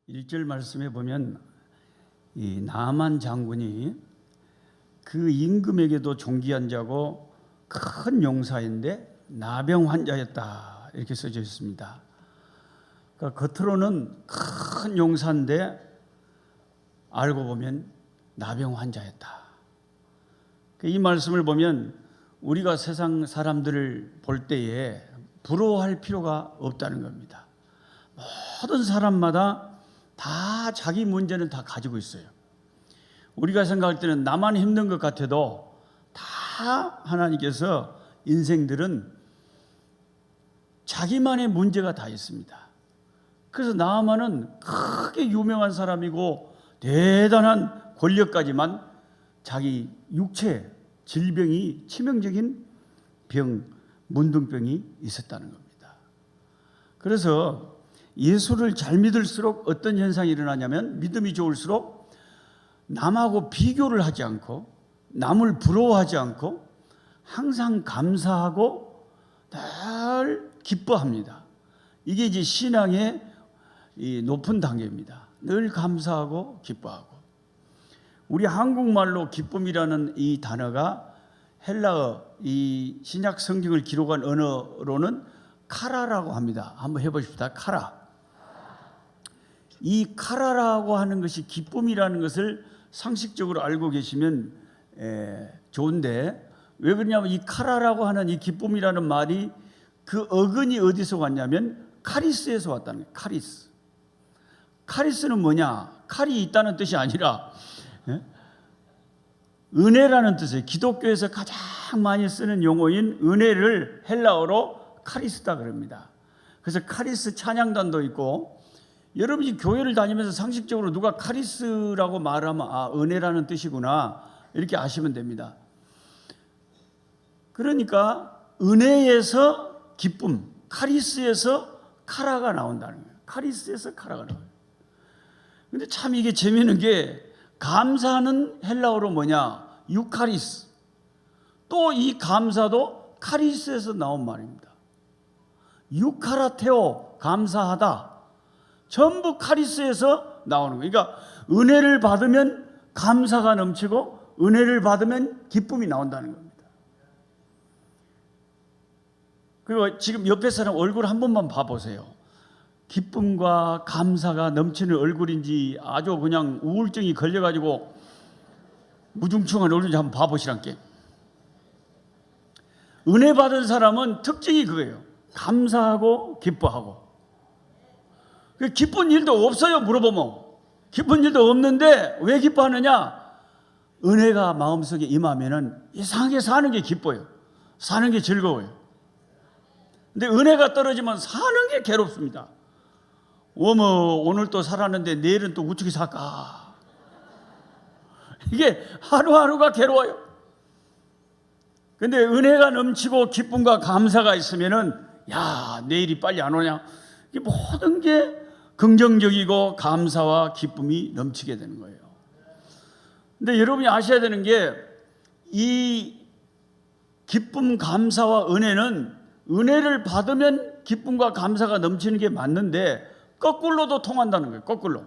1절 말씀에 보면 이 나만 장군이 그 임금에게도 존귀한 자고 큰 용사인데 나병 환자였다 이렇게 써져 있습니다. 그러니까 겉으로는 큰 용사인데 알고 보면 나병 환자였다. 이 말씀을 보면 우리가 세상 사람들을 볼 때에 부러워할 필요가 없다는 겁니다. 모든 사람마다 다 자기 문제는 다 가지고 있어요. 우리가 생각할 때는 나만 힘든 것 같아도 다 하나님께서 인생들은 자기만의 문제가 다 있습니다. 그래서 나만은 크게 유명한 사람이고 대단한 권력까지만 자기 육체 질병이 치명적인 병, 문둥병이 있었다는 겁니다. 그래서 예수를 잘 믿을수록 어떤 현상이 일어나냐면 믿음이 좋을수록 남하고 비교를 하지 않고 남을 부러워하지 않고 항상 감사하고 늘 기뻐합니다. 이게 이제 신앙의 이 높은 단계입니다. 늘 감사하고 기뻐하고. 우리 한국말로 기쁨이라는 이 단어가 헬라어 이 신약 성경을 기록한 언어로는 카라라고 합니다. 한번 해보십시다. 카라. 이 카라라고 하는 것이 기쁨이라는 것을 상식적으로 알고 계시면 좋은데, 왜 그러냐면 이 카라라고 하는 이 기쁨이라는 말이 그 어근이 어디서 왔냐면 카리스에서 왔다는 거예요. 카리스. 카리스는 뭐냐? 칼이 있다는 뜻이 아니라 은혜라는 뜻이에요. 기독교에서 가장 많이 쓰는 용어인 은혜를 헬라어로 카리스다 그럽니다. 그래서 카리스 찬양단도 있고, 여러분이 교회를 다니면서 상식적으로 누가 카리스라고 말하면 아, 은혜라는 뜻이구나 이렇게 아시면 됩니다. 그러니까 은혜에서 기쁨, 카리스에서 카라가 나온다는 거예요. 카리스에서 카라가 나와요. 근데 참 이게 재미있는 게, 감사는 헬라어로 뭐냐? 유카리스. 또 이 감사도 카리스에서 나온 말입니다. 유카라테오, 감사하다. 전부 카리스에서 나오는 거예요. 그러니까 은혜를 받으면 감사가 넘치고 은혜를 받으면 기쁨이 나온다는 겁니다. 그리고 지금 옆에 사람 얼굴 한 번만 봐보세요. 기쁨과 감사가 넘치는 얼굴인지 아주 그냥 우울증이 걸려가지고 무중충한 얼굴인지 한번 봐보시란께. 은혜 받은 사람은 특징이 그거예요. 감사하고 기뻐하고. 기쁜 일도 없어요 물어보면. 기쁜 일도 없는데 왜 기뻐하느냐? 은혜가 마음속에 임하면은 이상하게 사는 게 기뻐요. 사는 게 즐거워요. 근데 은혜가 떨어지면 사는 게 괴롭습니다. 어머, 오늘 또 살았는데 내일은 또 우측에 살까? 이게 하루하루가 괴로워요. 근데 은혜가 넘치고 기쁨과 감사가 있으면은 야, 내일이 빨리 안 오냐? 이 모든 게 긍정적이고 감사와 기쁨이 넘치게 되는 거예요. 근데 여러분이 아셔야 되는 게, 이 기쁨, 감사와 은혜는 은혜를 받으면 기쁨과 감사가 넘치는 게 맞는데 거꾸로도 통한다는 거예요. 거꾸로.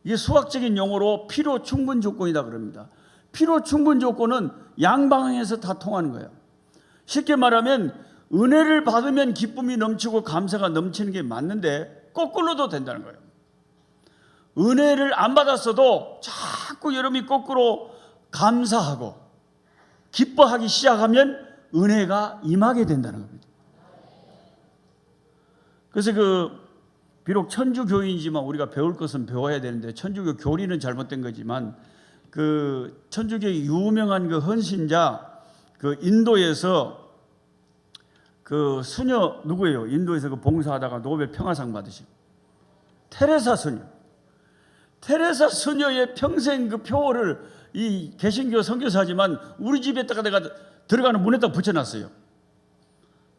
이게 수학적인 용어로 필요 충분 조건이다 그럽니다. 필요 충분 조건은 양방향에서 다 통하는 거예요. 쉽게 말하면 은혜를 받으면 기쁨이 넘치고 감사가 넘치는 게 맞는데 거꾸로도 된다는 거예요. 은혜를 안 받았어도 자꾸 여러분이 거꾸로 감사하고 기뻐하기 시작하면 은혜가 임하게 된다는 겁니다. 그래서 비록 천주교인이지만 우리가 배울 것은 배워야 되는데, 천주교 교리는 잘못된 거지만 천주교의 유명한 헌신자 인도에서 수녀 누구예요? 인도에서 봉사하다가 노벨 평화상 받으신 테레사 수녀. 테레사 수녀의 평생 표어를 이 개신교 선교사지만 우리 집에다가 내가 들어가는 문에다 붙여놨어요.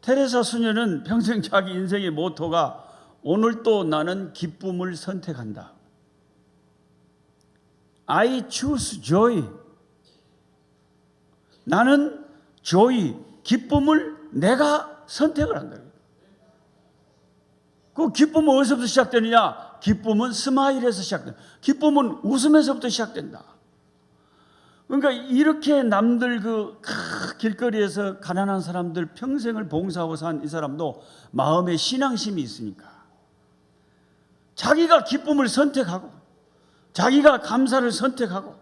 테레사 수녀는 평생 자기 인생의 모토가 오늘도 나는 기쁨을 선택한다. I choose joy. 나는 joy, 기쁨을 내가 선택을 한다. 그 기쁨은 어디서부터 시작되느냐? 기쁨은 스마일에서 시작된다. 기쁨은 웃음에서부터 시작된다. 그러니까 이렇게 남들 그 길거리에서 가난한 사람들 평생을 봉사하고 산 이 사람도 마음에 신앙심이 있으니까 자기가 기쁨을 선택하고 자기가 감사를 선택하고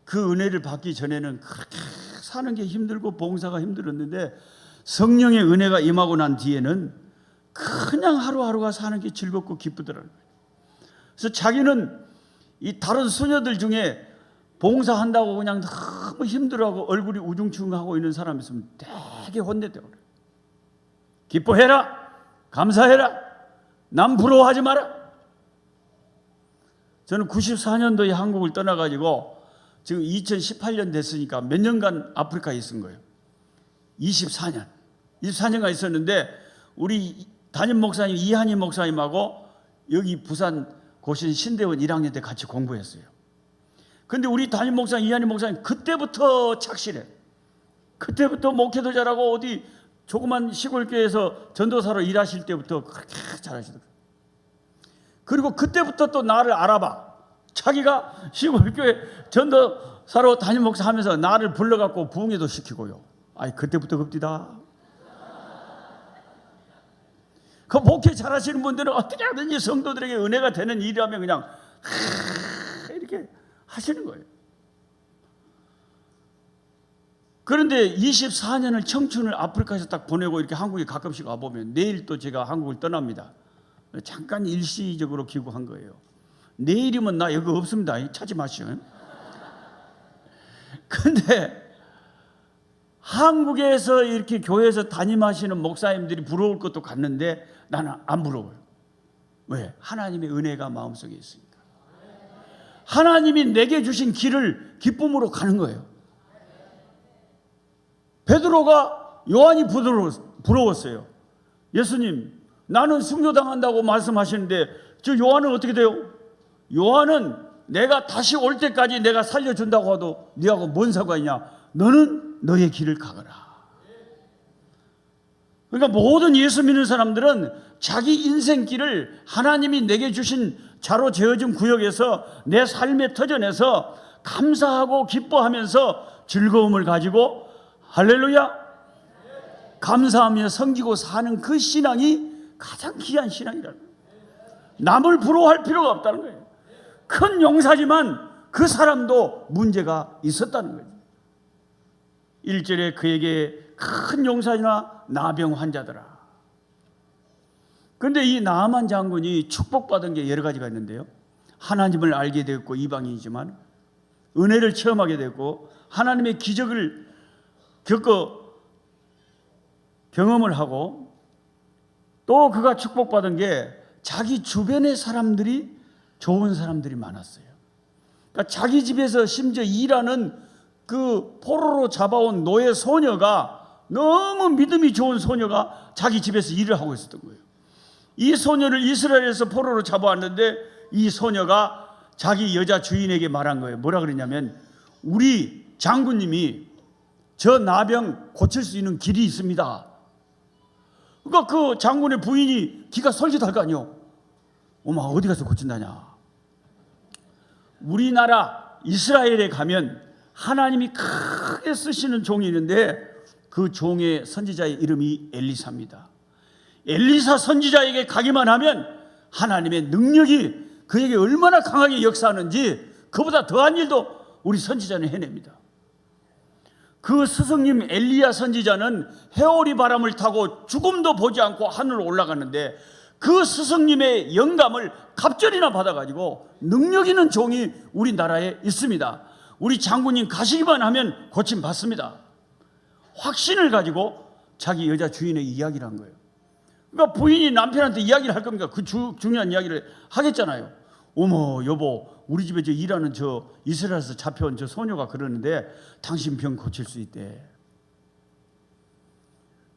그 은혜를 받기 전에는 그렇게 사는 게 힘들고 봉사가 힘들었는데 성령의 은혜가 임하고 난 뒤에는 그냥 하루하루가 사는 게 즐겁고 기쁘더라고요. 그래서 자기는 이 다른 수녀들 중에 봉사한다고 그냥 너무 힘들어하고 얼굴이 우중충하고 있는 사람이 있으면 되게 혼내대요. 기뻐해라, 감사해라, 남 부러워하지 마라. 저는 94년도에 한국을 떠나가지고 지금 2018년 됐으니까 몇 년간 아프리카에 있은 거예요. 24년간 있었는데 우리 담임 목사님 이한희 목사님하고 여기 부산 고신 신대원 1학년 때 같이 공부했어요. 근데 우리 담임 목사님 이한희 목사님 그때부터 착실해. 그때부터 목회도 잘하고 어디 조그만 시골교회에서 전도사로 일하실 때부터 그렇게 잘하시더라고요. 그리고 그때부터 또 나를 알아봐. 자기가 시골교회 전도사로 담임 목사 하면서 나를 불러갖고 부흥회도 시키고요. 아이 그때부터 급디다. 그 목회 잘하시는 분들은 어떻게 하든지 성도들에게 은혜가 되는 일이라면 그냥 이렇게 하시는 거예요. 그런데 24년을 청춘을 아프리카에서 딱 보내고 이렇게 한국에 가끔씩 와보면 내일 또 제가 한국을 떠납니다. 잠깐 일시적으로 귀국한 거예요. 내일이면 나 여기 없습니다. 찾지 마시오. 근데 한국에서 이렇게 교회에서 담임하시는 목사님들이 부러울 것도 같는데 나는 안 부러워요. 왜? 하나님의 은혜가 마음속에 있으니까. 하나님이 내게 주신 길을 기쁨으로 가는 거예요. 베드로가 요한이 부러웠어요. 예수님, 나는 순교당한다고 말씀하시는데 저 요한은 어떻게 돼요? 요한은 내가 다시 올 때까지 내가 살려준다고 해도 네하고 뭔 상관이냐? 너는 너의 길을 가거라. 그러니까 모든 예수 믿는 사람들은 자기 인생길을 하나님이 내게 주신 자로 재어진 구역에서 내 삶의 터전에서 감사하고 기뻐하면서 즐거움을 가지고 할렐루야 감사하며 섬기고 사는 그 신앙이 가장 귀한 신앙이라는 거예요. 남을 부러워할 필요가 없다는 거예요. 큰 용사지만 그 사람도 문제가 있었다는 거예요. 1절에 그에게 큰 용사나 나병 환자더라. 그런데 이 나아만 장군이 축복받은 게 여러 가지가 있는데요. 하나님을 알게 되었고 이방인이지만 은혜를 체험하게 되었고 하나님의 기적을 경험을 하고 또 그가 축복받은 게 자기 주변의 사람들이 좋은 사람들이 많았어요. 그러니까 자기 집에서 심지어 일하는 그 포로로 잡아온 노예 소녀가 너무 믿음이 좋은 소녀가 자기 집에서 일을 하고 있었던 거예요. 이 소녀를 이스라엘에서 포로로 잡아왔는데 이 소녀가 자기 여자 주인에게 말한 거예요. 뭐라 그랬냐면 우리 장군님이 저 나병 고칠 수 있는 길이 있습니다. 그러니까 그 장군의 부인이 기가 설짓할 거 아니요. 어머 어디 가서 고친다냐. 우리나라 이스라엘에 가면 하나님이 크게 쓰시는 종이 있는데 그 종의 선지자의 이름이 엘리사입니다. 엘리사 선지자에게 가기만 하면 하나님의 능력이 그에게 얼마나 강하게 역사하는지 그보다 더한 일도 우리 선지자는 해냅니다. 그 스승님 엘리야 선지자는 해오리 바람을 타고 죽음도 보지 않고 하늘로 올라갔는데 그 스승님의 영감을 갑절이나 받아가지고 능력 있는 종이 우리나라에 있습니다. 우리 장군님 가시기만 하면 고침 받습니다. 확신을 가지고 자기 여자 주인에게 이야기를 한 거예요. 그러니까 부인이 남편한테 이야기를 할 겁니까? 그 중요한 이야기를 하겠잖아요. 어머 여보 우리 집에 저 일하는 저 이스라엘에서 잡혀온 저 소녀가 그러는데 당신 병 고칠 수 있대.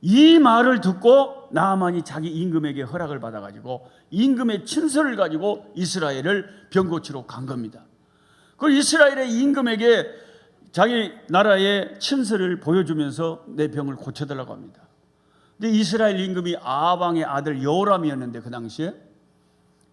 이 말을 듣고 나아만이 자기 임금에게 허락을 받아가지고 임금의 친서를 가지고 이스라엘을 병 고치러 간 겁니다. 그 이스라엘의 임금에게 자기 나라의 친서를 보여주면서 내 병을 고쳐달라고 합니다. 근데 이스라엘 임금이 아방의 아들 여호람이었는데 그 당시에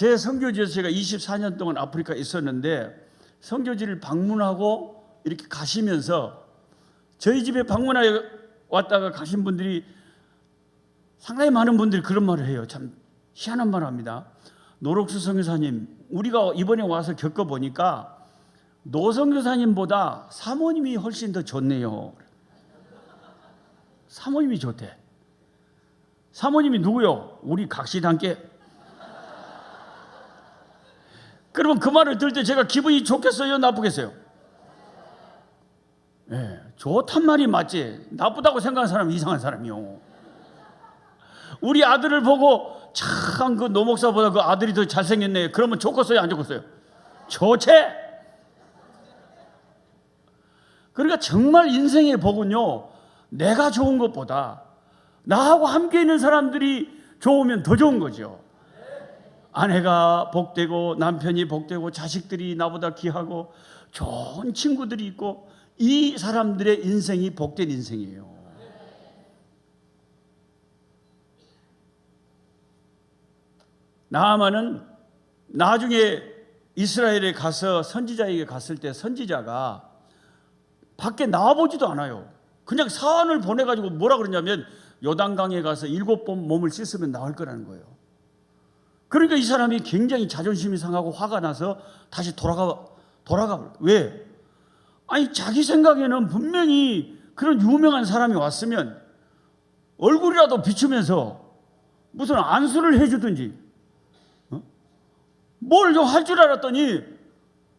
제 선교지에서 제가 24년 동안 아프리카에 있었는데 선교지를 방문하고 이렇게 가시면서 저희 집에 방문하여 왔다가 가신 분들이 상당히 많은 분들이 그런 말을 해요. 참 희한한 말을 합니다. 노록수 선교사님, 우리가 이번에 와서 겪어보니까 노 선교사님보다 사모님이 훨씬 더 좋네요. 사모님이 좋대. 사모님이 누구요? 우리 각시당께. 그러면 그 말을 들을 때 제가 기분이 좋겠어요? 나쁘겠어요? 네, 좋단 말이 맞지. 나쁘다고 생각하는 사람은 이상한 사람이요. 우리 아들을 보고 참 그 노목사보다 그 아들이 더 잘생겼네. 그러면 좋겠어요? 안 좋겠어요? 좋지. 그러니까 정말 인생의 복은요, 내가 좋은 것보다 나하고 함께 있는 사람들이 좋으면 더 좋은 거죠. 아내가 복되고 남편이 복되고 자식들이 나보다 귀하고 좋은 친구들이 있고 이 사람들의 인생이 복된 인생이에요. 나아만은 나중에 이스라엘에 가서 선지자에게 갔을 때 선지자가 밖에 나와보지도 않아요. 그냥 사안을 보내가지고 뭐라 그러냐면 요단강에 가서 7번 몸을 씻으면 나을 거라는 거예요. 그러니까 이 사람이 굉장히 자존심이 상하고 화가 나서 다시 돌아가. 왜? 아니 자기 생각에는 분명히 그런 유명한 사람이 왔으면 얼굴이라도 비추면서 무슨 안수를 해주든지 뭘 좀 할 줄 알았더니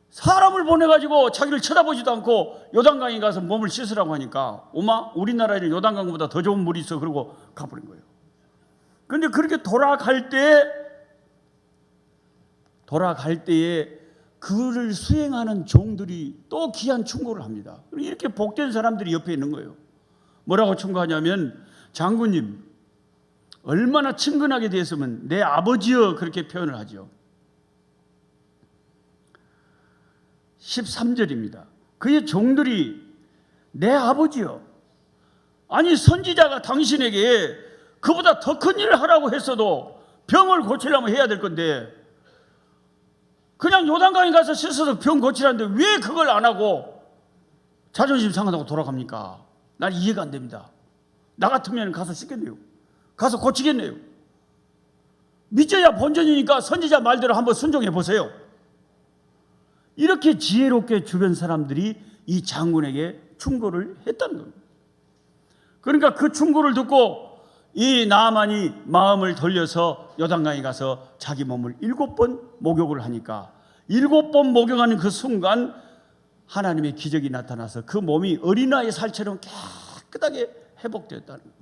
사람을 보내가지고 자기를 쳐다보지도 않고 요단강에 가서 몸을 씻으라고 하니까 오마 우리나라에는 요단강보다 더 좋은 물이 있어 그러고 가버린 거예요. 그런데 그렇게 돌아갈 때에 그를 수행하는 종들이 또 귀한 충고를 합니다. 이렇게 복된 사람들이 옆에 있는 거예요. 뭐라고 충고하냐면 장군님 얼마나 친근하게 대했으면 내 아버지여 그렇게 표현을 하죠. 13절입니다. 그의 종들이 내 아버지여, 아니 선지자가 당신에게 그보다 더 큰 일을 하라고 했어도 병을 고치려면 해야 될 건데 그냥 요단강에 가서 씻어서 병 고치라는데 왜 그걸 안 하고 자존심 상한다고 돌아갑니까? 난 이해가 안 됩니다. 나 같으면 가서 씻겠네요. 가서 고치겠네요. 믿져야 본전이니까 선지자 말대로 한번 순종해 보세요. 이렇게 지혜롭게 주변 사람들이 이 장군에게 충고를 했다는 겁니다. 그러니까 그 충고를 듣고 이 나아만이 마음을 돌려서 요단강에 가서 자기 몸을 7번 목욕을 하니까 7번 목욕하는 그 순간 하나님의 기적이 나타나서 그 몸이 어린아이 살처럼 깨끗하게 회복되었다는 겁니다.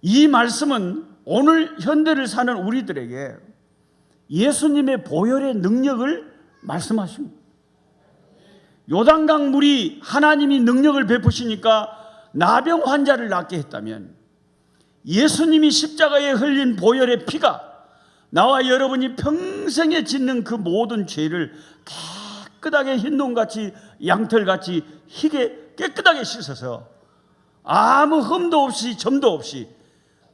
이 말씀은 오늘 현대를 사는 우리들에게 예수님의 보혈의 능력을 말씀하십니다. 요단강 물이 하나님이 능력을 베푸시니까 나병 환자를 낫게 했다면 예수님이 십자가에 흘린 보혈의 피가 나와 여러분이 평생에 짓는 그 모든 죄를 깨끗하게 흰눈같이 양털같이 희게 깨끗하게 씻어서 아무 흠도 없이 점도 없이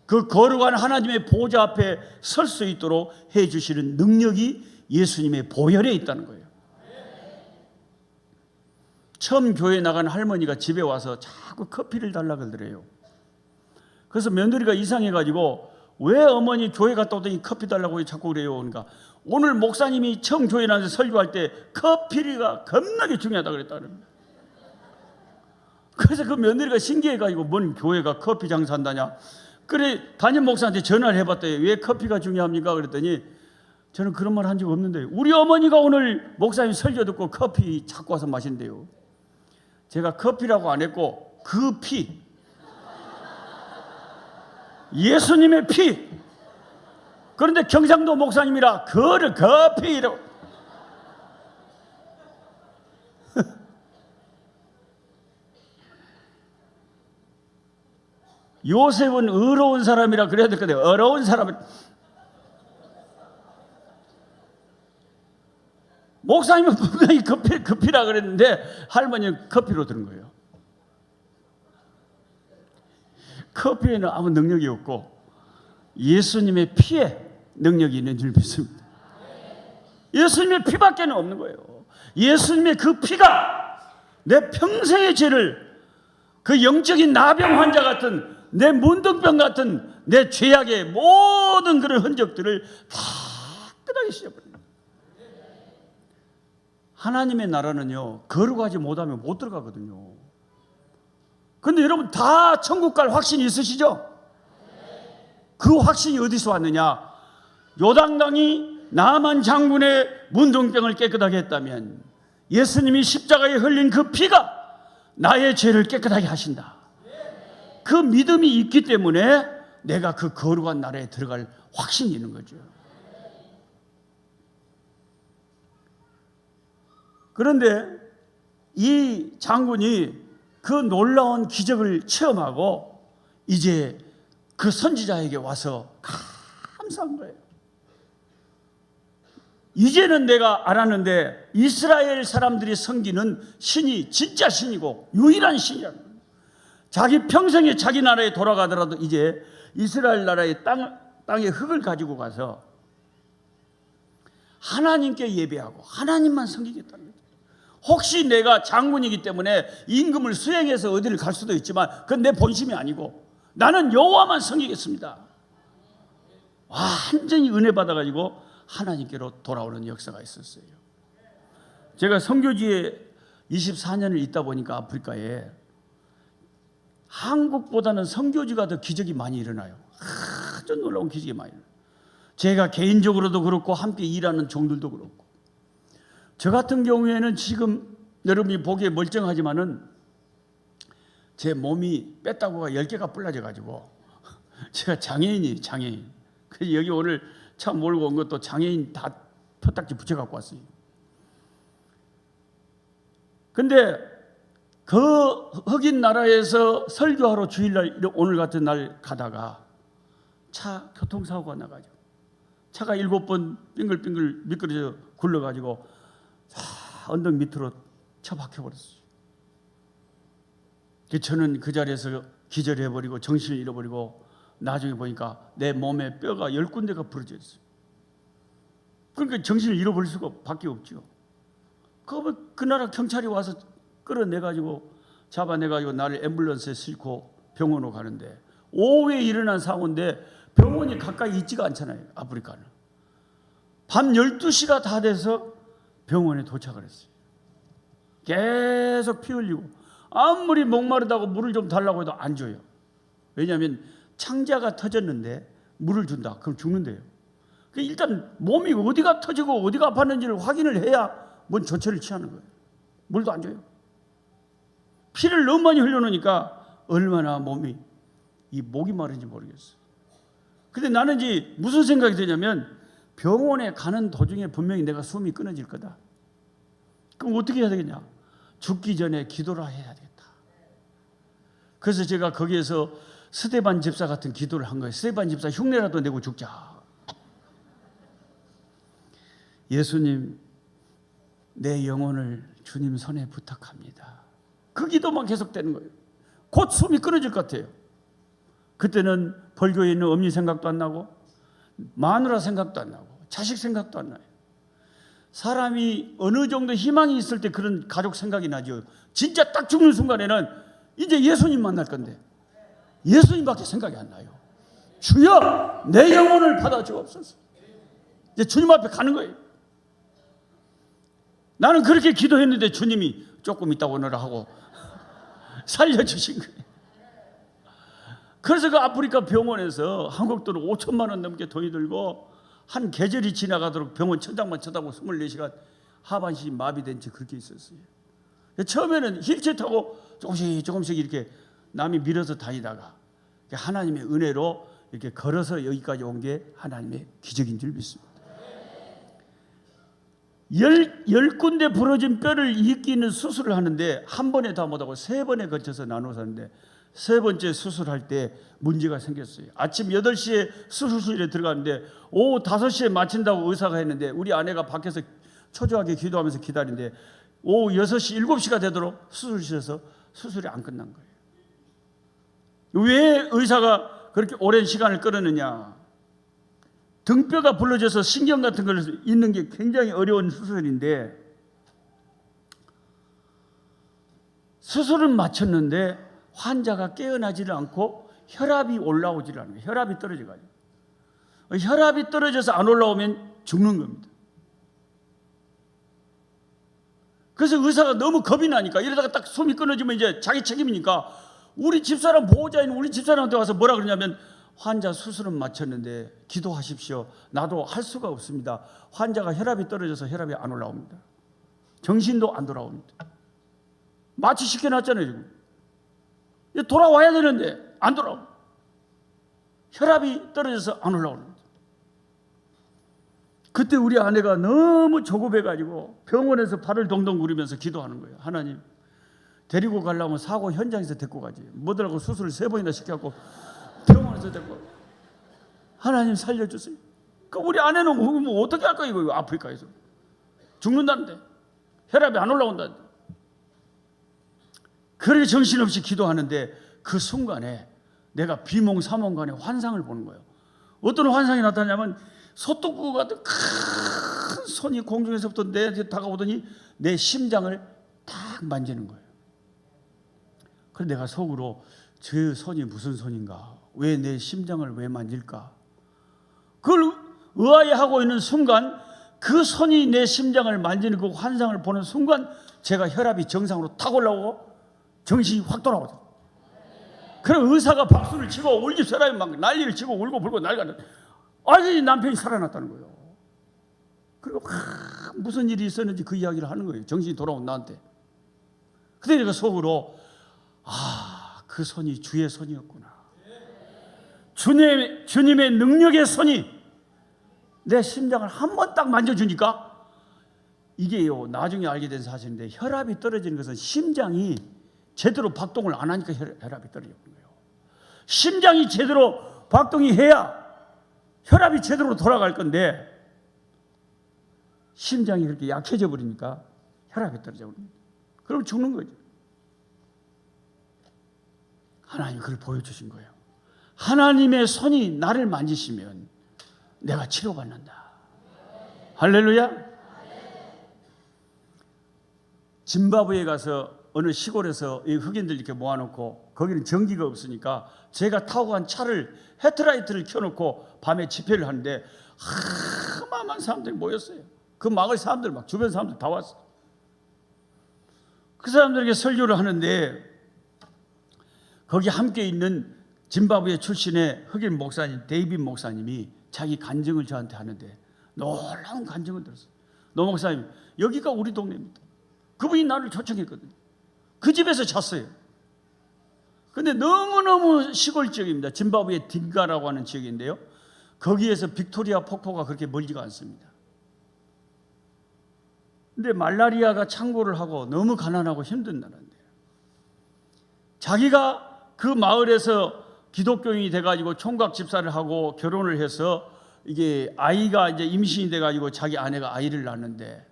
그 거룩한 하나님의 보좌 앞에 설 수 있도록 해주시는 능력이 예수님의 보혈에 있다는 거예요. 처음 교회에 나간 할머니가 집에 와서 자꾸 커피를 달라고 그러더래요. 그래서 며느리가 이상해가지고 왜 어머니 교회 갔다 오더니 커피 달라고 자꾸 그래요. 그러니까 오늘 목사님이 처음 교회 나와서 설교할 때 커피가 겁나게 중요하다 그랬다는 거예요. 그래서 그 며느리가 신기해가지고 뭔 교회가 커피 장사한다냐. 그래 담임 목사한테 전화를 해봤더니 왜 커피가 중요합니까? 그랬더니 저는 그런 말 한 적 없는데 우리 어머니가 오늘 목사님 설교 듣고 커피 자꾸 와서 마신대요. 제가 커피라고 안 했고 그 피, 예수님의 피. 그런데 경상도 목사님이라 그를 커피라고. 요셉은 어려운 사람이라 그래야 될 건데 어려운 사람은 목사님은 분명히 커피라 그랬는데 할머니는 커피로 들은 거예요. 커피에는 아무 능력이 없고 예수님의 피에 능력이 있는 줄 믿습니다. 예수님의 피밖에 없는 거예요. 예수님의 그 피가 내 평생의 죄를, 그 영적인 나병 환자 같은, 내 문둥병 같은 내 죄악의 모든 그런 흔적들을 다 깨끗하게 씻어버립니다. 하나님의 나라는요, 거룩하지 못하면 못 들어가거든요. 근데 여러분 다 천국 갈 확신이 있으시죠? 그 확신이 어디서 왔느냐? 요단강이 나만 장군의 문둥병을 깨끗하게 했다면 예수님이 십자가에 흘린 그 피가 나의 죄를 깨끗하게 하신다. 그 믿음이 있기 때문에 내가 그 거룩한 나라에 들어갈 확신이 있는 거죠. 그런데 이 장군이 그 놀라운 기적을 체험하고 이제 그 선지자에게 와서 감사한 거예요. 이제는 내가 알았는데 이스라엘 사람들이 섬기는 신이 진짜 신이고 유일한 신이라는 거예요. 자기 평생에 자기 나라에 돌아가더라도 이제 이스라엘 나라의 땅의 흙을 가지고 가서 하나님께 예배하고 하나님만 섬기겠다는 거예요. 혹시 내가 장군이기 때문에 임금을 수행해서 어디를 갈 수도 있지만 그건 내 본심이 아니고 나는 여호와만 섬기겠습니다. 완전히 은혜 받아가지고 하나님께로 돌아오는 역사가 있었어요. 제가 선교지에 24년을 있다 보니까 아프리카에 한국보다는 선교지가 더 기적이 많이 일어나요. 아주 놀라운 기적이 많이 일어나요. 제가 개인적으로도 그렇고 함께 일하는 종들도 그렇고. 저 같은 경우에는 지금 여러분이 보기에 멀쩡하지만은 제 몸이 뺐다고가 10개가 불라져가지고 제가 장애인이에요, 장애인. 그래서 여기 오늘 차 몰고 온 것도 장애인 다 표딱지 붙여갖고 왔어요. 근데 그 흑인 나라에서 설교하러 주일날 오늘 같은 날 가다가 차 교통사고가 나가지고 차가 7번 빙글빙글 미끄러져 굴러가지고 언덕 밑으로 처박혀버렸어요. 저는 그 자리에서 기절해버리고 정신을 잃어버리고 나중에 보니까 내 몸에 뼈가 10군데가 부러져 있어요. 그러니까 정신을 잃어버릴 수가 밖에 없죠. 그 나라 경찰이 와서 끌어내가지고 잡아내가지고 나를 앰뷸런스에 싣고 병원으로 가는데 오후에 일어난 사고인데 병원이 가까이 있지가 않잖아요. 아프리카는. 밤 12시가 다 돼서 병원에 도착을 했어요. 계속 피 흘리고 아무리 목마르다고 물을 좀 달라고 해도 안 줘요. 왜냐하면 창자가 터졌는데 물을 준다. 그럼 죽는데요. 일단 몸이 어디가 터지고 어디가 아팠는지를 확인을 해야 뭔 조처를 취하는 거예요. 물도 안 줘요. 피를 너무 많이 흘려놓으니까 얼마나 몸이 이 목이 마른지 모르겠어요. 근데 나는 이제 무슨 생각이 드냐면 병원에 가는 도중에 분명히 내가 숨이 끊어질 거다. 그럼 어떻게 해야 되겠냐? 죽기 전에 기도를 해야 되겠다. 그래서 제가 거기에서 스데반 집사 같은 기도를 한 거예요. 스데반 집사 흉내라도 내고 죽자. 예수님, 내 영혼을 주님 손에 부탁합니다. 그 기도만 계속되는 거예요. 곧 숨이 끊어질 것 같아요. 그때는 벌교에 있는 엄니 생각도 안 나고 마누라 생각도 안 나고 자식 생각도 안 나요. 사람이 어느 정도 희망이 있을 때 그런 가족 생각이 나죠. 진짜 딱 죽는 순간에는 이제 예수님 만날 건데 예수님밖에 생각이 안 나요. 주여 내 영혼을 받아 주옵소서. 이제 주님 앞에 가는 거예요. 나는 그렇게 기도했는데 주님이 조금 있다 오너라 하고 살려주신 거예요. 그래서 그 아프리카 병원에서 한국 돈 5천만 원 넘게 돈이 들고 한 계절이 지나가도록 병원 천장만 쳐다보고 24시간 하반신이 마비된 채 그렇게 있었어요. 처음에는 휠체어 타고 조금씩 이렇게 남이 밀어서 다니다가 하나님의 은혜로 이렇게 걸어서 여기까지 온 게 하나님의 기적인 줄 믿습니다. 10군데 부러진 뼈를 잇기는 수술을 하는데 한 번에 다 못하고 3번에 걸쳐서 나눠서 하는데 3번째 수술할 때 문제가 생겼어요. 아침 8시에 수술실에 들어갔는데 오후 5시에 마친다고 의사가 했는데 우리 아내가 밖에서 초조하게 기도하면서 기다리는데 오후 6시, 7시가 되도록 수술실에서 수술이 안 끝난 거예요. 왜 의사가 그렇게 오랜 시간을 끌었느냐? 등뼈가 불러져서 신경 같은 걸 있는 게 굉장히 어려운 수술인데, 수술은 마쳤는데 환자가 깨어나지를 않고 혈압이 올라오지를 않아요. 혈압이 떨어져가지고. 혈압이 떨어져서 안 올라오면 죽는 겁니다. 그래서 의사가 너무 겁이 나니까, 이러다가 딱 숨이 끊어지면 이제 자기 책임이니까 우리 집사람 보호자인 우리 집사람한테 와서 뭐라 그러냐면, 환자 수술은 마쳤는데 기도하십시오. 나도 할 수가 없습니다. 환자가 혈압이 떨어져서 혈압이 안 올라옵니다. 정신도 안 돌아옵니다. 마취 시켜놨잖아요. 지금 돌아와야 되는데 안 돌아옵니다. 혈압이 떨어져서 안 올라옵니다. 그때 우리 아내가 너무 조급해가지고 병원에서 발을 동동 구르면서 기도하는 거예요. 하나님, 데리고 가려면 사고 현장에서 데리고 가지. 뭐더라고 수술을 3번이나 시켜갖고 병원에서 데리고. 하나님 살려주세요. 그 우리 아내는 뭐 어떻게 할까, 이거 아프리카에서 죽는다는데, 혈압이 안 올라온다는데. 그렇게 정신없이 기도하는데 그 순간에 내가 비몽사몽간에 환상을 보는 거예요. 어떤 환상이 나타나냐면, 소뚜껑 같은 큰 손이 공중에서부터 내한테 다가오더니 내 심장을 딱 만지는 거예요. 그래서 내가 속으로, 저 손이 무슨 손인가? 왜 내 심장을 왜 만질까? 그걸 의아해하고 있는 순간, 그 손이 내 심장을 만지는 그 환상을 보는 순간 제가 혈압이 정상으로 탁 올라오고 정신이 확 돌아오죠. 그럼 의사가 박수를 치고 우리 집 사람이 막 난리를 치고 울고 불고 난리가. 아니, 남편이 살아났다는 거예요. 그리고 무슨 일이 있었는지 그 이야기를 하는 거예요. 정신이 돌아온 나한테. 그때 내가 속으로, 그 손이 주의 손이었구나. 주님의 능력의 손이 내 심장을 한 번 딱 만져주니까, 이게요, 나중에 알게 된 사실인데, 혈압이 떨어지는 것은 심장이 제대로 박동을 안 하니까 혈압이 떨어지는 거예요. 심장이 제대로 박동이 해야 혈압이 제대로 돌아갈 건데, 심장이 그렇게 약해져 버리니까 혈압이 떨어져 버립니다. 그럼 죽는 거죠. 하나님 그걸 보여주신 거예요. 하나님의 손이 나를 만지시면 내가 치료받는다. 할렐루야. 짐바브웨에 가서 어느 시골에서 이 흑인들 이렇게 모아놓고, 거기는 전기가 없으니까 제가 타고 간 차를 헤드라이트를 켜놓고 밤에 집회를 하는데 어마어마한 사람들이 모였어요. 그 마을 사람들, 막 주변 사람들 다 왔어요. 그 사람들에게 설교를 하는데, 거기 함께 있는 짐바브웨 출신의 흑인 목사님 데이빗 목사님이 자기 간증을 저한테 하는데 놀라운 간증을 들었어요. 노 목사님, 여기가 우리 동네입니다. 그분이 나를 초청했거든요. 그 집에서 잤어요. 근데 너무너무 시골 지역입니다. 짐바브웨 딩가라고 하는 지역인데요, 거기에서 빅토리아 폭포가 그렇게 멀지가 않습니다. 근데 말라리아가 창궐을 하고 너무 가난하고 힘든 나라인데, 자기가 그 마을에서 기독교인이 돼가지고 총각 집사를 하고 결혼을 해서 이게 아이가 이제 임신이 돼가지고 자기 아내가 아이를 낳는데,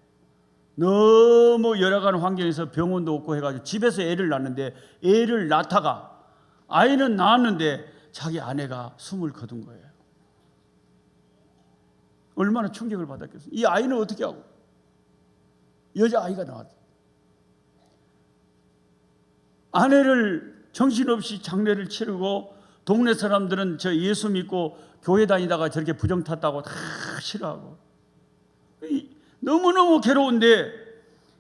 너무 열악한 환경에서 병원도 없고 해가지고 집에서 애를 낳는데, 애를 낳다가 아이는 낳았는데 자기 아내가 숨을 거둔 거예요. 얼마나 충격을 받았겠어요. 이 아이는 어떻게 하고? 여자아이가 나왔어요. 아내를 정신없이 장례를 치르고, 동네 사람들은 저 예수 믿고 교회 다니다가 저렇게 부정 탔다고 다 싫어하고, 너무너무 괴로운데,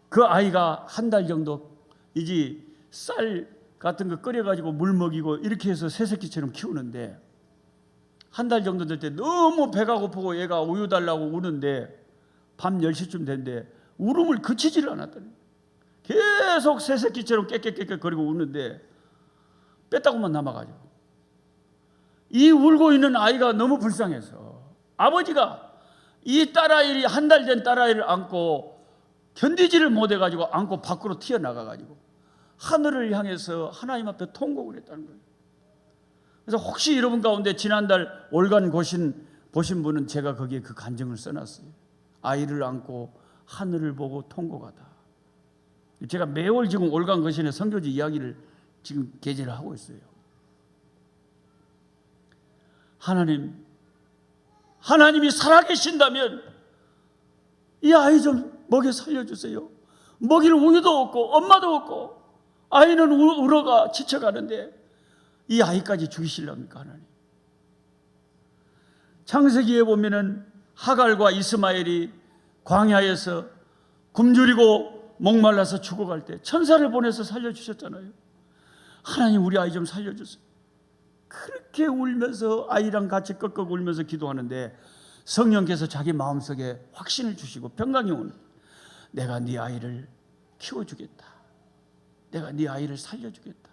그 아이가 한 달 정도 이제 쌀 같은 거 끓여가지고 물 먹이고 이렇게 해서 새새끼처럼 키우는데, 한 달 정도 될 때 너무 배가 고프고 얘가 우유 달라고 우는데, 밤 10시쯤 됐는데 울음을 그치지를 않았더니 계속 새새끼처럼 깨깨깨깨 거리고 우는데 뺐다고만 남아가지고, 이 울고 있는 아이가 너무 불쌍해서 아버지가 이 딸아이, 한 달 된 딸아이를 안고 견디지를 못해가지고 안고 밖으로 튀어나가가지고 하늘을 향해서 하나님 앞에 통곡을 했다는 거예요. 그래서 혹시 여러분 가운데 지난달 올간 보신 분은 제가 거기에 그 간증을 써놨어요. 아이를 안고 하늘을 보고 통곡하다. 제가 매월 지금 올간 거신의 선교지 이야기를 지금 게재를 하고 있어요. 하나님, 하나님이 살아계신다면 이 아이 좀 먹여 살려주세요. 먹일 우유도 없고 엄마도 없고 아이는 울어가 지쳐가는데 이 아이까지 죽이시렵니까 하나님? 창세기에 보면은 하갈과 이스마엘이 광야에서 굶주리고 목말라서 죽어갈 때 천사를 보내서 살려주셨잖아요. 하나님 우리 아이 좀 살려주세요. 그렇게 울면서 아이랑 같이 끄끄 울면서 기도하는데 성령께서 자기 마음속에 확신을 주시고 평강이 오는, 내가 네 아이를 키워주겠다. 내가 네 아이를 살려주겠다.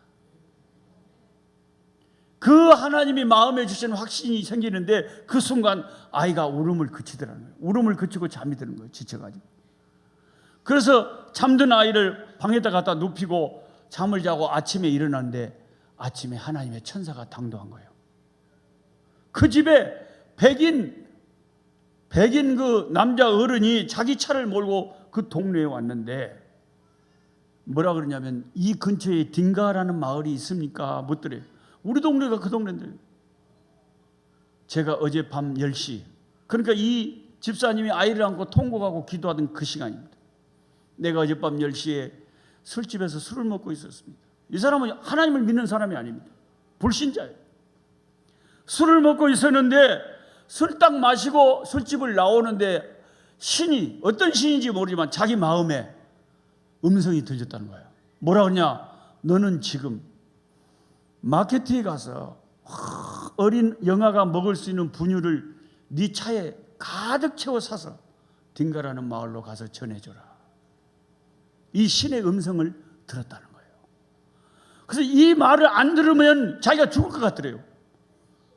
그 하나님이 마음에 주신 확신이 생기는데 그 순간 아이가 울음을 그치더라는 거예요. 울음을 그치고 잠이 드는 거예요. 지쳐가지고. 그래서 잠든 아이를 방에다 갖다 눕히고 잠을 자고 아침에 일어났는데 아침에 하나님의 천사가 당도한 거예요. 그 집에 백인 그 남자 어른이 자기 차를 몰고 그 동네에 왔는데 뭐라 그러냐면 이 근처에 딩가라는 마을이 있습니까? 묻더래요. 우리 동네가 그 동네인데. 제가 어젯밤 10시, 그러니까 이 집사님이 아이를 안고 통곡하고 기도하던 그 시간입니다. 내가 어젯밤 10시에 술집에서 술을 먹고 있었습니다. 이 사람은 하나님을 믿는 사람이 아닙니다. 불신자예요. 술을 먹고 있었는데 술 딱 마시고 술집을 나오는데 신이, 어떤 신인지 모르지만 자기 마음에 음성이 들렸다는 거예요. 뭐라 그러냐? 너는 지금 마케트에 가서 어린 영아가 먹을 수 있는 분유를 네 차에 가득 채워 사서 딩가라는 마을로 가서 전해줘라. 이 신의 음성을 들었다는 거예요. 그래서 이 말을 안 들으면 자기가 죽을 것 같더래요.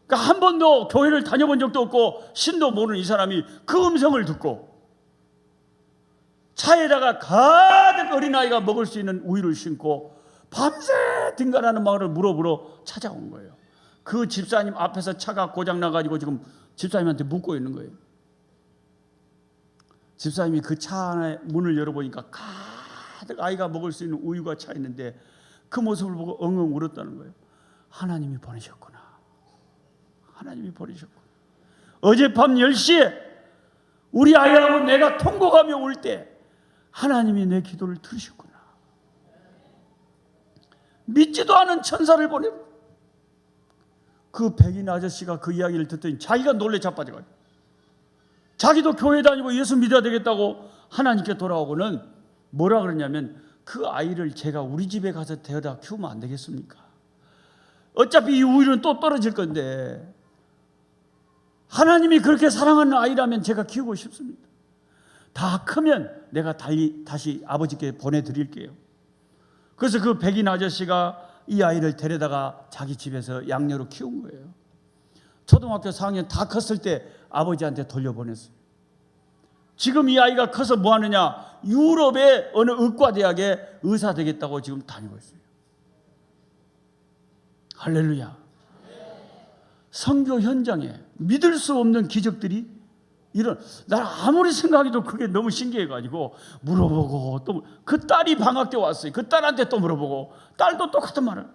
그러니까 한 번도 교회를 다녀본 적도 없고 신도 모르는 이 사람이 그 음성을 듣고 차에다가 가득 어린아이가 먹을 수 있는 우유를 신고 밤새 딩가라는 마을을 물어보러 찾아온 거예요. 그 집사님 앞에서 차가 고장나가지고 지금 집사님한테 묻고 있는 거예요. 집사님이 그 차 안에 문을 열어보니까 가득 아이가 먹을 수 있는 우유가 차 있는데 그 모습을 보고 엉엉 울었다는 거예요. 하나님이 보내셨구나. 하나님이 보내셨구나. 어젯밤 10시에 우리 아이하고 내가 통곡하며 울 때 하나님이 내 기도를 들으셨구나. 믿지도 않은 천사를 보내. 그 백인 아저씨가 그 이야기를 듣더니 자기가 놀래 자빠져가지고 자기도 교회 다니고 예수 믿어야 되겠다고 하나님께 돌아오고는 뭐라 그러냐면 그 아이를 제가 우리 집에 가서 데려다 키우면 안 되겠습니까? 어차피 이 우유는 또 떨어질 건데 하나님이 그렇게 사랑하는 아이라면 제가 키우고 싶습니다. 다 크면 내가 다시 아버지께 보내드릴게요. 그래서 그 백인 아저씨가 이 아이를 데려다가 자기 집에서 양녀로 키운 거예요. 초등학교 4학년 다 컸을 때 아버지한테 돌려보냈어요. 지금 이 아이가 커서 뭐 하느냐? 유럽의 어느 의과대학에 의사 되겠다고 지금 다니고 있어요. 할렐루야. 선교 현장에 믿을 수 없는 기적들이 난 아무리 생각해도 그게 너무 신기해가지고 물어보고 또 그 딸이 방학 때 왔어요. 그 딸한테 또 물어보고 딸도 똑같은 말을.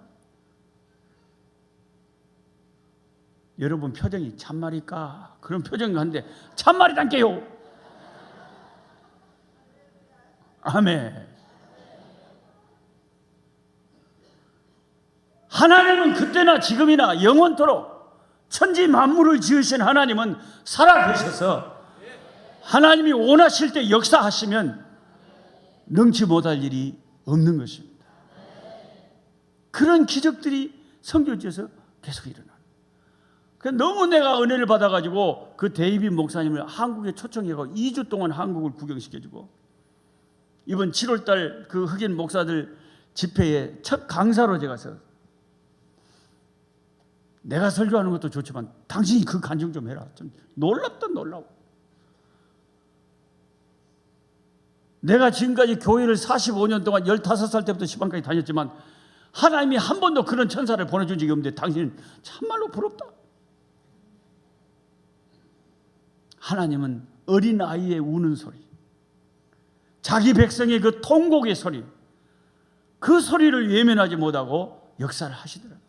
여러분 표정이 참말일까? 그런 표정이 한데 참말이란게요. 아멘. 하나님은 그때나 지금이나 영원토록 천지 만물을 지으신 하나님은 살아계셔서 하나님이 원하실 때 역사하시면 능치 못할 일이 없는 것입니다. 그런 기적들이 선교지에서 계속 일어나는. 너무 내가 은혜를 받아가지고 그 데이빗 목사님을 한국에 초청해서 2주 동안 한국을 구경시켜주고 이번 7월달 그 흑인 목사들 집회에 첫 강사로 제가 서 내가 설교하는 것도 좋지만 당신이 그 간증 좀 해라. 좀 놀랍다 놀라워. 내가 지금까지 교회를 45년 동안 15살 때부터 시방까지 다녔지만 하나님이 한 번도 그런 천사를 보내준 적이 없는데 당신은 참말로 부럽다. 하나님은 어린아이의 우는 소리, 자기 백성의 그 통곡의 소리, 그 소리를 외면하지 못하고 역사를 하시더라고요.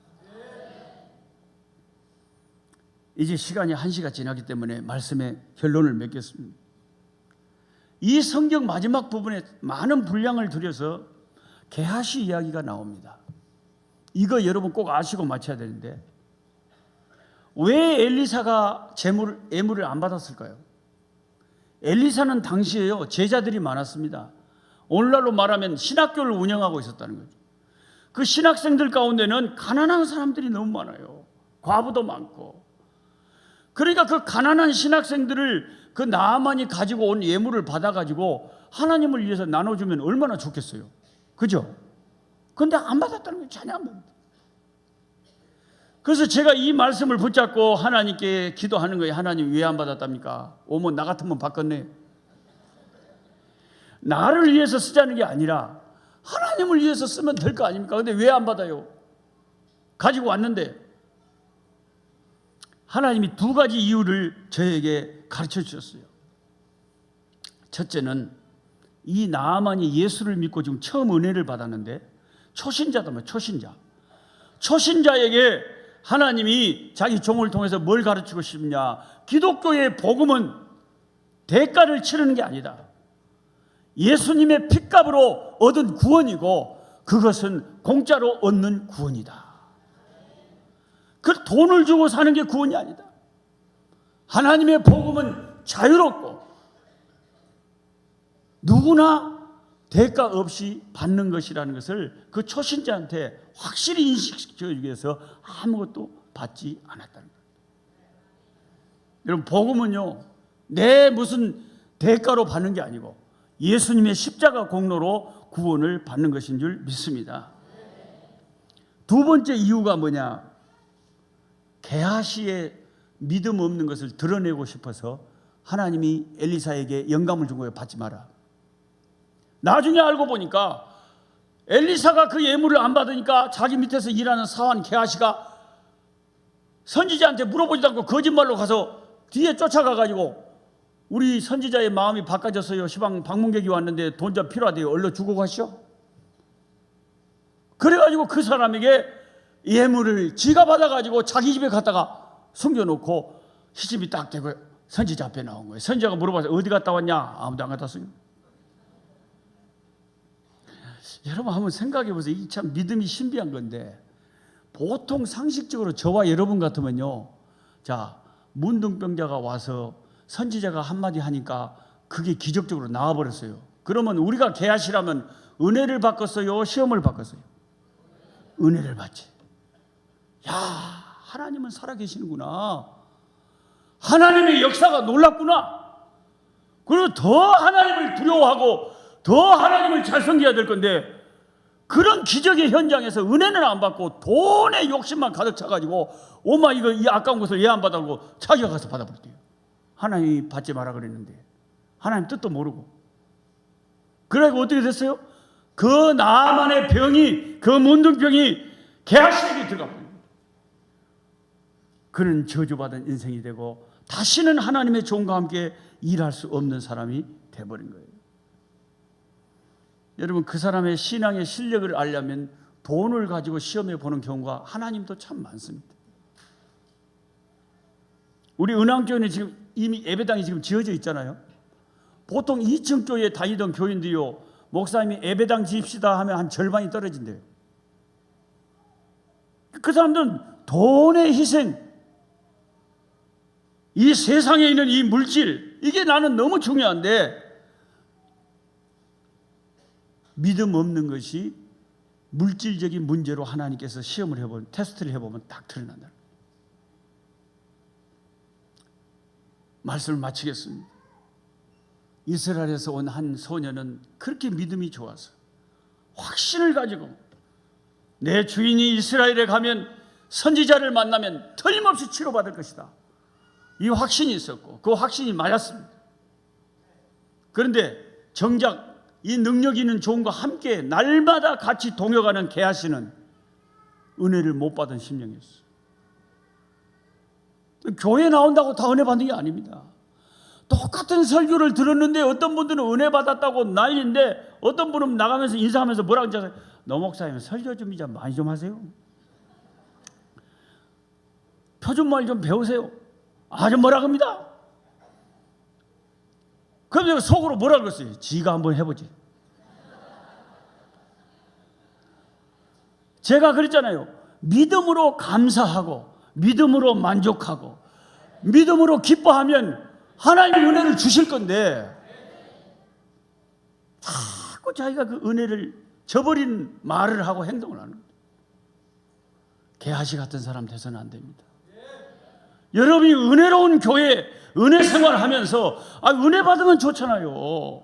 이제 시간이 1시가 지나기 때문에 말씀의 결론을 맺겠습니다. 이 성경 마지막 부분에 많은 분량을 들여서 게하시 이야기가 나옵니다. 이거 여러분 꼭 아시고 마쳐야 되는데, 왜 엘리사가 예물을 안 받았을까요? 엘리사는 당시에요, 제자들이 많았습니다. 오늘날로 말하면 신학교를 운영하고 있었다는 거죠. 그 신학생들 가운데는 가난한 사람들이 너무 많아요. 과부도 많고. 그러니까 그 가난한 신학생들을 그 나아만이 가지고 온 예물을 받아가지고 하나님을 위해서 나눠주면 얼마나 좋겠어요. 그죠? 그런데 안 받았다는 거예요. 전혀 안 받았다. 그래서 제가 이 말씀을 붙잡고 하나님께 기도하는 거예요. 하나님 왜 안 받았답니까? 오면 나 같으면 받겠네. 나를 위해서 쓰자는 게 아니라 하나님을 위해서 쓰면 될 거 아닙니까? 근데 왜 안 받아요? 가지고 왔는데. 하나님이 2가지 이유를 저에게 가르쳐 주셨어요. 첫째는 이 나아만이 예수를 믿고 지금 처음 은혜를 받았는데 초신자다면 초신자에게 하나님이 자기 종을 통해서 뭘 가르치고 싶냐? 기독교의 복음은 대가를 치르는 게 아니다. 예수님의 핏값으로 얻은 구원이고 그것은 공짜로 얻는 구원이다. 그 돈을 주고 사는 게 구원이 아니다. 하나님의 복음은 자유롭고 누구나 대가 없이 받는 것이라는 것을 그 초신자한테 확실히 인식시켜주기 위해서 아무것도 받지 않았다는 거예요. 여러분, 복음은요, 내 무슨 대가로 받는 게 아니고 예수님의 십자가 공로로 구원을 받는 것인 줄 믿습니다. 2번째 이유가 뭐냐? 게하시의 믿음 없는 것을 드러내고 싶어서 하나님이 엘리사에게 영감을 준 거예요. 받지 마라. 나중에 알고 보니까 엘리사가 그 예물을 안 받으니까 자기 밑에서 일하는 사환 게하시가 선지자한테 물어보지도 않고 거짓말로 가서 뒤에 쫓아가가지고 우리 선지자의 마음이 바꿔졌어요. 시방 방문객이 왔는데 돈 좀 필요하대요. 얼른 주고 가시오. 그래가지고 그 사람에게 예물을 지가 받아가지고 자기 집에 갔다가 숨겨놓고 시집이 딱 되고 선지자 앞에 나온 거예요. 선지자가 물어봐서 어디 갔다 왔냐? 아무도 안 갔다 왔어요. 여러분 한번 생각해 보세요. 이 참 믿음이 신비한 건데, 보통 상식적으로 저와 여러분 같으면요, 자, 문둥병자가 와서 선지자가 한마디 하니까 그게 기적적으로 나와버렸어요. 그러면 우리가 게하시라면 은혜를 받겠어요? 시험을 받겠어요? 은혜를 받지. 야, 하나님은 살아계시는구나. 하나님의 역사가 놀랍구나. 그리고 더 하나님을 두려워하고 더 하나님을 잘 섬겨야 될 건데, 그런 기적의 현장에서 은혜는 안 받고 돈의 욕심만 가득 차가지고 엄마 이거 이 아까운 것을 왜 안 받아고 자기가 가서 받아버렸대요. 하나님이 받지 마라 그랬는데 하나님 뜻도 모르고. 그래서 어떻게 됐어요? 그 나만의 병이, 그 문둥병이 게하시에게 들어갑니다. 그는 저주받은 인생이 되고 다시는 하나님의 종과 함께 일할 수 없는 사람이 돼버린 거예요. 여러분, 그 사람의 신앙의 실력을 알려면 돈을 가지고 시험해 보는 경우가 하나님도 참 많습니다. 우리 은왕교회는 지금 이미 예배당이 지금 지어져 있잖아요. 보통 2층 교회에 다니던 교인들이요, 목사님이 예배당 지읍시다 하면 한 절반이 떨어진대요. 그 사람들은 돈의 희생, 이 세상에 있는 이 물질, 이게 나는 너무 중요한데 믿음 없는 것이 물질적인 문제로 하나님께서 시험을 해보면, 테스트를 해보면 딱 드러난다. 말씀을 마치겠습니다. 이스라엘에서 온 한 소녀는 그렇게 믿음이 좋아서 확신을 가지고 내 주인이 이스라엘에 가면 선지자를 만나면 틀림없이 치료받을 것이다, 이 확신이 있었고 그 확신이 맞았습니다. 그런데 정작 이 능력 있는 종과 함께 날마다 같이 동역하는 게하시는 은혜를 못 받은 심령이었어요. 교회 나온다고 다 은혜 받는 게 아닙니다. 똑같은 설교를 들었는데 어떤 분들은 은혜 받았다고 난리인데 어떤 분은 나가면서 인사하면서 뭐라고 하잖아요. 너 목사님 설교 좀 이제 많이 좀 하세요. 표준말 좀 배우세요. 아주 뭐라 합니다. 그럼 내가 속으로 뭐라 그랬어요? 지가 한번 해보지. 제가 그랬잖아요. 믿음으로 감사하고 믿음으로 만족하고 믿음으로 기뻐하면 하나님의 은혜를 주실 건데 자꾸 자기가 그 은혜를 저버린 말을 하고 행동을 하는 거예요. 게하시 같은 사람 돼서는 안 됩니다. 여러분이 은혜로운 교회, 은혜 생활하면서 은혜 받으면 좋잖아요.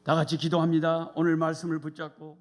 다 같이 기도합니다. 오늘 말씀을 붙잡고